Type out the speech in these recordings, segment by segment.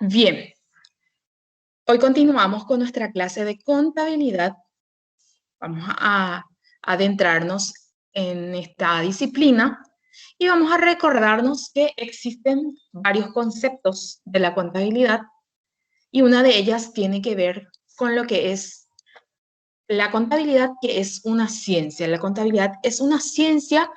Bien, hoy continuamos con nuestra clase de contabilidad. Vamos a adentrarnos en esta disciplina y vamos a recordarnos que existen varios conceptos de la contabilidad y una de ellas tiene que ver con lo que es la contabilidad, que es una ciencia. La contabilidad es una ciencia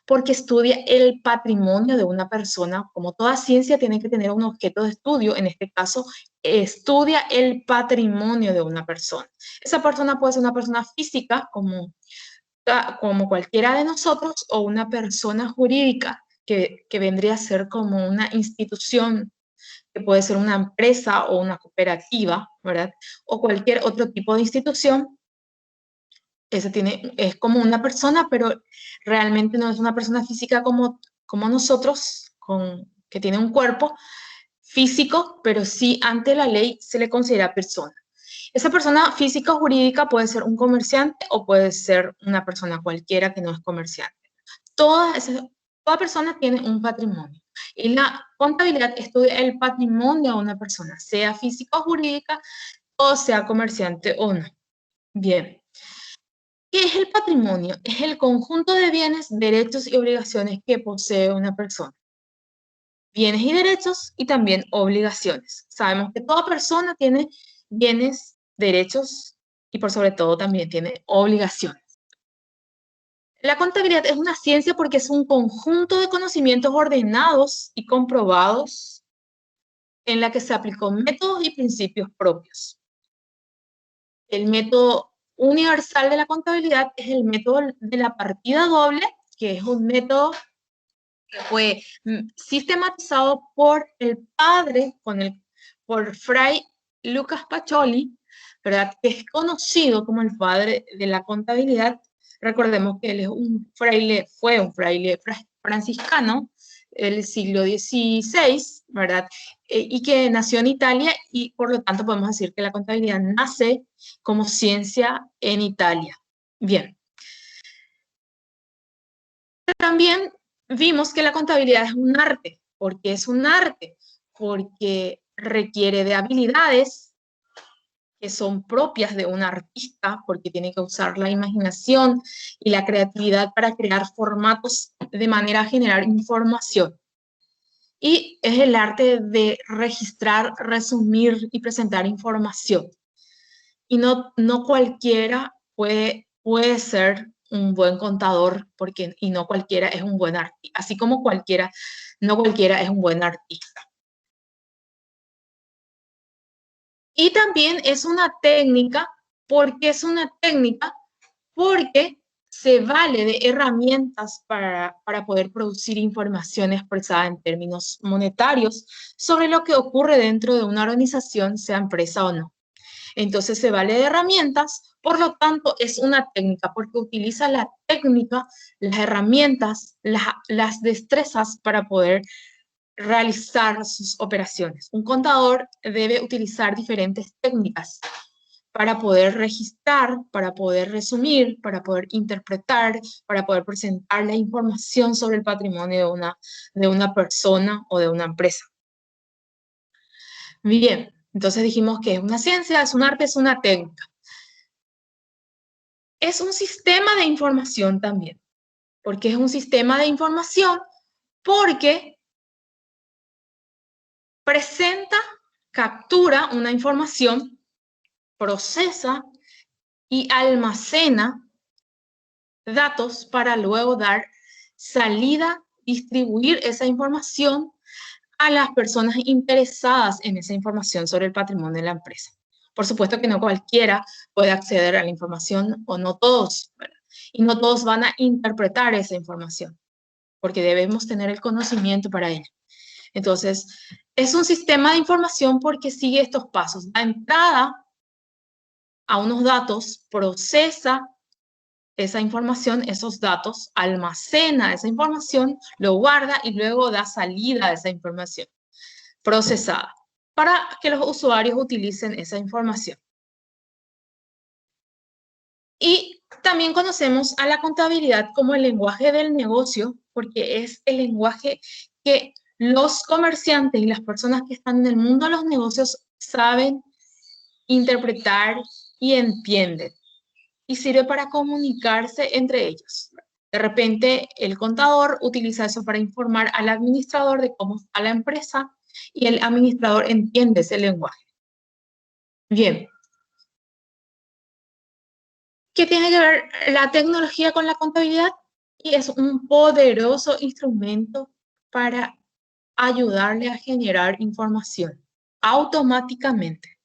porque estudia el patrimonio de una persona. Como toda ciencia tiene que tener un objeto de estudio, en este caso, estudia el patrimonio de una persona. Esa persona puede ser una persona física, como cualquiera de nosotros, o una persona jurídica, que vendría a ser como una institución, que puede ser una empresa o una cooperativa, ¿verdad? O cualquier otro tipo de institución. Es como una persona, pero realmente no es una persona física como nosotros, que tiene un cuerpo físico, pero sí ante la ley se le considera persona. Esa persona física o jurídica puede ser un comerciante o puede ser una persona cualquiera que no es comerciante. Toda persona tiene un patrimonio y la contabilidad estudia el patrimonio de una persona, sea física o jurídica o sea comerciante o no. Bien. ¿Qué es el patrimonio? Es el conjunto de bienes, derechos y obligaciones que posee una persona. Bienes y derechos y también obligaciones. Sabemos que toda persona tiene bienes, derechos y por sobre todo también tiene obligaciones. La contabilidad es una ciencia porque es un conjunto de conocimientos ordenados y comprobados en la que se aplicó métodos y principios propios. El método universal de la contabilidad es el método de la partida doble, que es un método que fue sistematizado por el padre, por Fray Lucas Pacioli, ¿verdad? Que es conocido como el padre de la contabilidad. Recordemos que él fue un fraile franciscano del siglo XVI, ¿verdad? Y que nació en Italia y por lo tanto podemos decir que la contabilidad nace como ciencia en Italia. Bien. También vimos que la contabilidad es un arte. ¿Por qué es un arte? Porque requiere de habilidades que son propias de un artista, porque tiene que usar la imaginación y la creatividad para crear formatos de manera a generar información. Y es el arte de registrar, resumir y presentar información. Y no cualquiera puede ser un buen contador, y no cualquiera es un buen artista, así como no cualquiera es un buen artista. Y también es una técnica, porque se vale de herramientas para poder producir información expresada en términos monetarios sobre lo que ocurre dentro de una organización, sea empresa o no. Entonces se vale de herramientas, por lo tanto es una técnica porque utiliza la técnica, las herramientas, las destrezas para poder realizar sus operaciones. Un contador debe utilizar diferentes técnicas para poder registrar, para poder resumir, para poder interpretar, para poder presentar la información sobre el patrimonio de una persona o de una empresa. Bien, entonces dijimos que es una ciencia, es un arte, es una técnica. Es un sistema de información también. ¿Por qué es un sistema de información? Porque presenta, captura una información, procesa y almacena datos para luego dar salida, distribuir esa información a las personas interesadas en esa información sobre el patrimonio de la empresa. Por supuesto que no cualquiera puede acceder a la información, o no todos, ¿verdad? Y no todos van a interpretar esa información, porque debemos tener el conocimiento para ello. Entonces, es un sistema de información porque sigue estos pasos. Da entrada a unos datos, procesa esa información, esos datos, almacena esa información, lo guarda y luego da salida a esa información procesada para que los usuarios utilicen esa información. Y también conocemos a la contabilidad como el lenguaje del negocio, porque es el lenguaje que Los comerciantes y las personas que están en el mundo de los negocios saben interpretar y entienden, y sirve para comunicarse entre ellos. De repente, el contador utiliza eso para informar al administrador de cómo está la empresa y el administrador entiende ese lenguaje. Bien. ¿Qué tiene que ver la tecnología con la contabilidad? Y es un poderoso instrumento para ayudarle a generar información automáticamente,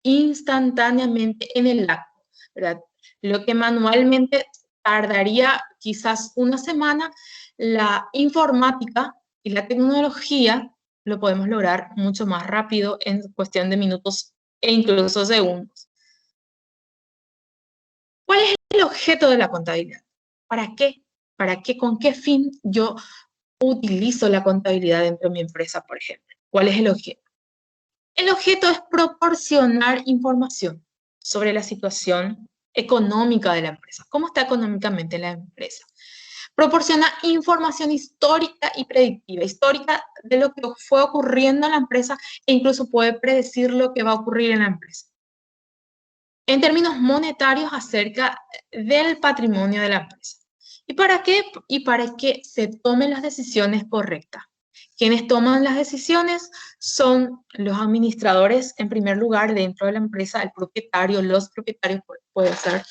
instantáneamente en el acto, ¿verdad? Lo que manualmente tardaría quizás una semana, la informática y la tecnología lo podemos lograr mucho más rápido en cuestión de minutos e incluso segundos. ¿Cuál es el objeto de la contabilidad? ¿Para qué? ¿Para qué? ¿Con qué fin yo utilizo la contabilidad dentro de mi empresa, por ejemplo? ¿Cuál es el objeto? El objeto es proporcionar información sobre la situación económica de la empresa. ¿Cómo está económicamente la empresa? Proporciona información histórica y predictiva, histórica de lo que fue ocurriendo en la empresa e incluso puede predecir lo que va a ocurrir en la empresa. En términos monetarios acerca del patrimonio de la empresa. ¿Y para qué? Y para que se tomen las decisiones correctas. Quienes toman las decisiones son los administradores, en primer lugar, dentro de la empresa, el propietario, los propietarios puede ser,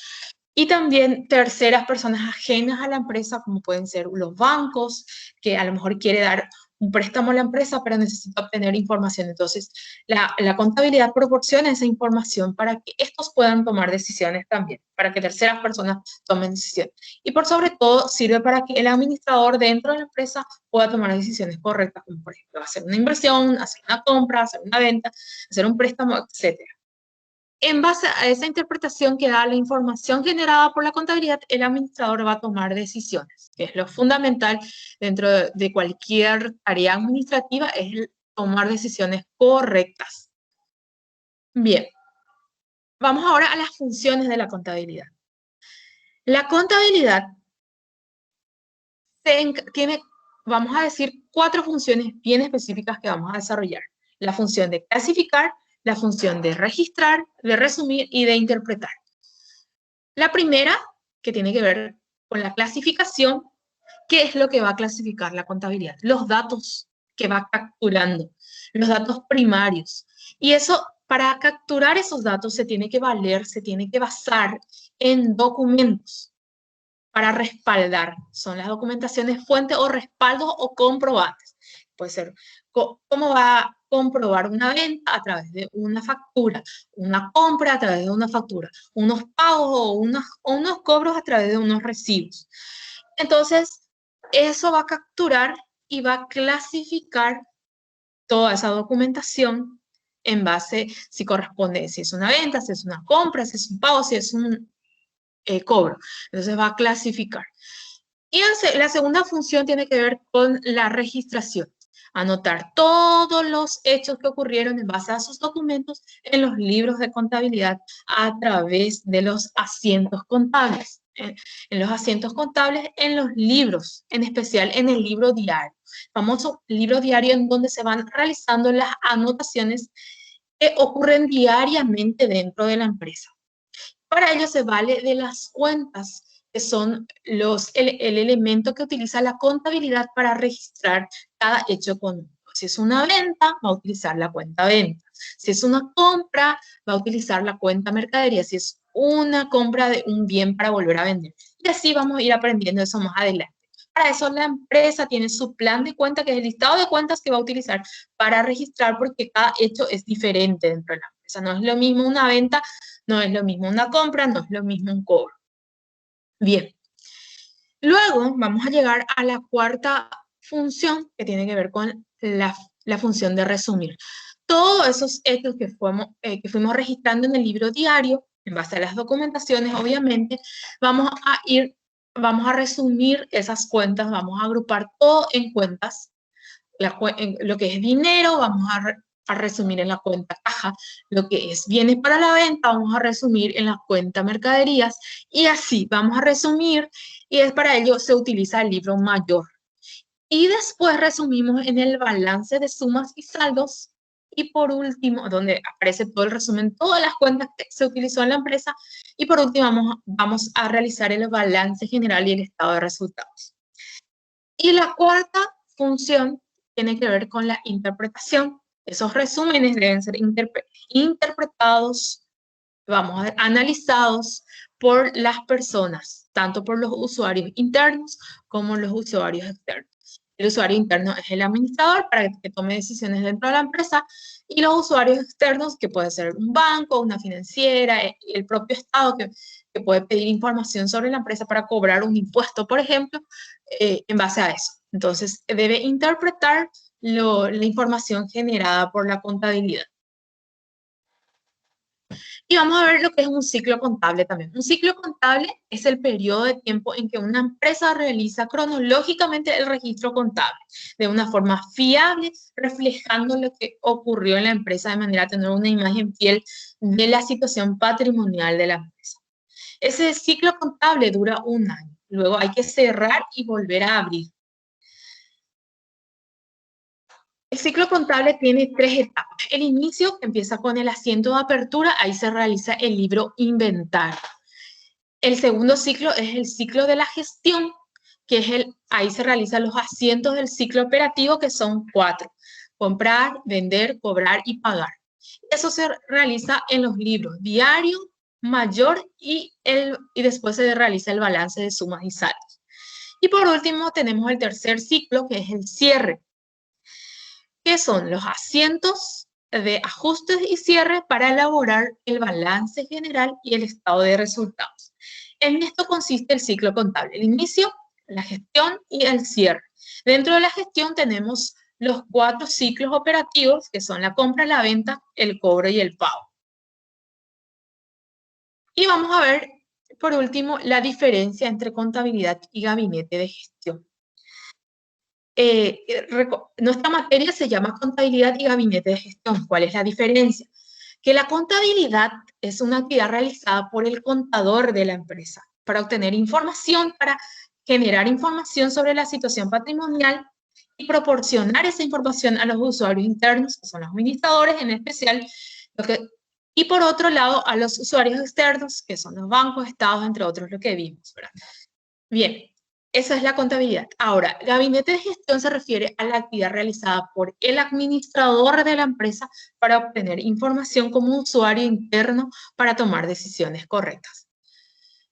y también terceras personas ajenas a la empresa, como pueden ser los bancos, que a lo mejor quiere dar un préstamo a la empresa, pero necesita obtener información. Entonces, la contabilidad proporciona esa información para que estos puedan tomar decisiones también, para que terceras personas tomen decisiones. Y por sobre todo, sirve para que el administrador dentro de la empresa pueda tomar decisiones correctas, como por ejemplo, hacer una inversión, hacer una compra, hacer una venta, hacer un préstamo, etc. En base a esa interpretación que da la información generada por la contabilidad, el administrador va a tomar decisiones, que es lo fundamental dentro de cualquier tarea administrativa, es el tomar decisiones correctas. Bien, vamos ahora a las funciones de la contabilidad. La contabilidad tiene, vamos a decir, 4 funciones bien específicas que vamos a desarrollar. La función de clasificar, la función de registrar, de resumir y de interpretar. La primera, que tiene que ver con la clasificación, ¿qué es lo que va a clasificar la contabilidad? Los datos que va capturando, los datos primarios. Y eso, para capturar esos datos, se tiene que valer, se tiene que basar en documentos para respaldar. Son las documentaciones fuente o respaldos o comprobantes. Puede ser, ¿cómo va a comprobar una venta? A través de una factura, una compra a través de una factura, unos pagos o unos cobros a través de unos recibos. Entonces, eso va a capturar y va a clasificar toda esa documentación en base si corresponde, si es una venta, si es una compra, si es un pago, si es un cobro. Entonces va a clasificar. Y la segunda función tiene que ver con la registración. Anotar todos los hechos que ocurrieron en base a esos documentos en los libros de contabilidad a través de los asientos contables. En los asientos contables, en los libros, en especial en el libro diario. Famoso libro diario en donde se van realizando las anotaciones que ocurren diariamente dentro de la empresa. Para ello se vale de las cuentas, que son el elemento que utiliza la contabilidad para registrar cada hecho económico. Si es una venta, va a utilizar la cuenta venta. Si es una compra, va a utilizar la cuenta mercadería. Si es una compra de un bien para volver a vender. Y así vamos a ir aprendiendo eso más adelante. Para eso la empresa tiene su plan de cuenta, que es el listado de cuentas que va a utilizar para registrar, porque cada hecho es diferente dentro de la empresa. No es lo mismo una venta, no es lo mismo una compra, no es lo mismo un cobro. Bien. Luego vamos a llegar a la cuarta función, que tiene que ver con la función de resumir. Todos esos hechos que fuimos registrando en el libro diario, en base a las documentaciones, obviamente, vamos a resumir esas cuentas, vamos a agrupar todo en cuentas. Lo que es dinero, vamos a resumir en la cuenta caja. Lo que es bienes para la venta, vamos a resumir en la cuenta mercaderías. Y así vamos a resumir, y para ello se utiliza el libro mayor. Y después resumimos en el balance de sumas y saldos. Y por último, donde aparece todo el resumen, todas las cuentas que se utilizó en la empresa. Y por último, vamos a realizar el balance general y el estado de resultados. Y la cuarta función tiene que ver con la interpretación. Esos resúmenes deben ser interpretados, vamos a ver, analizados por las personas, tanto por los usuarios internos como los usuarios externos. El usuario interno es el administrador para que tome decisiones dentro de la empresa, y los usuarios externos, que puede ser un banco, una financiera, el propio Estado que puede pedir información sobre la empresa para cobrar un impuesto, por ejemplo, en base a eso. Entonces, debe interpretar la información generada por la contabilidad. Y vamos a ver lo que es un ciclo contable también. Un ciclo contable es el periodo de tiempo en que una empresa realiza cronológicamente el registro contable de una forma fiable, reflejando lo que ocurrió en la empresa de manera a tener una imagen fiel de la situación patrimonial de la empresa. Ese ciclo contable dura un año. Luego hay que cerrar y volver a abrir. El ciclo contable tiene 3 etapas. El inicio, que empieza con el asiento de apertura, ahí se realiza el libro inventario. El segundo ciclo es el ciclo de la gestión, que es ahí se realizan los asientos del ciclo operativo, que son 4. Comprar, vender, cobrar y pagar. Eso se realiza en los libros diario, mayor y después se realiza el balance de sumas y saldos. Y por último tenemos el tercer ciclo, que es el cierre, que son los asientos de ajustes y cierre para elaborar el balance general y el estado de resultados. En esto consiste el ciclo contable: el inicio, la gestión y el cierre. Dentro de la gestión tenemos los 4 ciclos operativos, que son la compra, la venta, el cobro y el pago. Y vamos a ver, por último, la diferencia entre contabilidad y gabinete de gestión. Nuestra materia se llama contabilidad y gabinete de gestión. ¿Cuál es la diferencia? Que la contabilidad es una actividad realizada por el contador de la empresa para obtener información, para generar información sobre la situación patrimonial y proporcionar esa información a los usuarios internos, que son los administradores en especial, y por otro lado a los usuarios externos, que son los bancos, estados, entre otros, lo que vimos, ¿verdad? Bien. Esa es la contabilidad. Ahora, gabinete de gestión se refiere a la actividad realizada por el administrador de la empresa para obtener información como usuario interno para tomar decisiones correctas.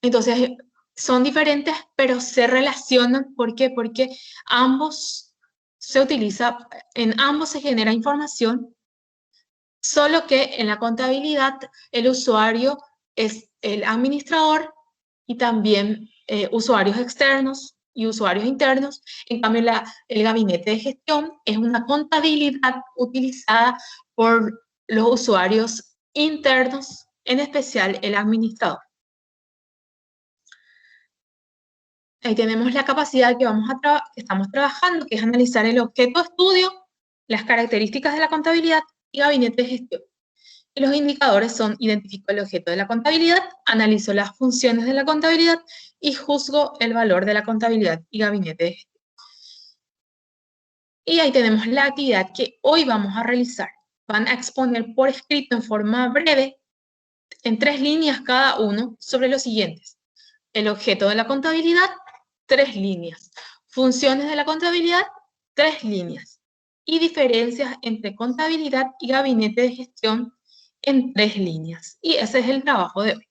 Entonces, son diferentes, pero se relacionan. ¿Por qué? Porque en ambos se genera información, solo que en la contabilidad el usuario es el administrador y también usuarios externos y usuarios internos. En cambio, el gabinete de gestión es una contabilidad utilizada por los usuarios internos, en especial el administrador. Ahí tenemos la capacidad que estamos trabajando, que es analizar el objeto de estudio, las características de la contabilidad y gabinete de gestión. Y los indicadores son: identifico el objeto de la contabilidad, analizo las funciones de la contabilidad y juzgo el valor de la contabilidad y gabinete de gestión. Y ahí tenemos la actividad que hoy vamos a realizar. Van a exponer por escrito en forma breve, en 3 líneas cada uno, sobre los siguientes: el objeto de la contabilidad, 3 líneas; funciones de la contabilidad, 3 líneas; y diferencias entre contabilidad y gabinete de gestión, en 3 líneas. Y ese es el trabajo de hoy.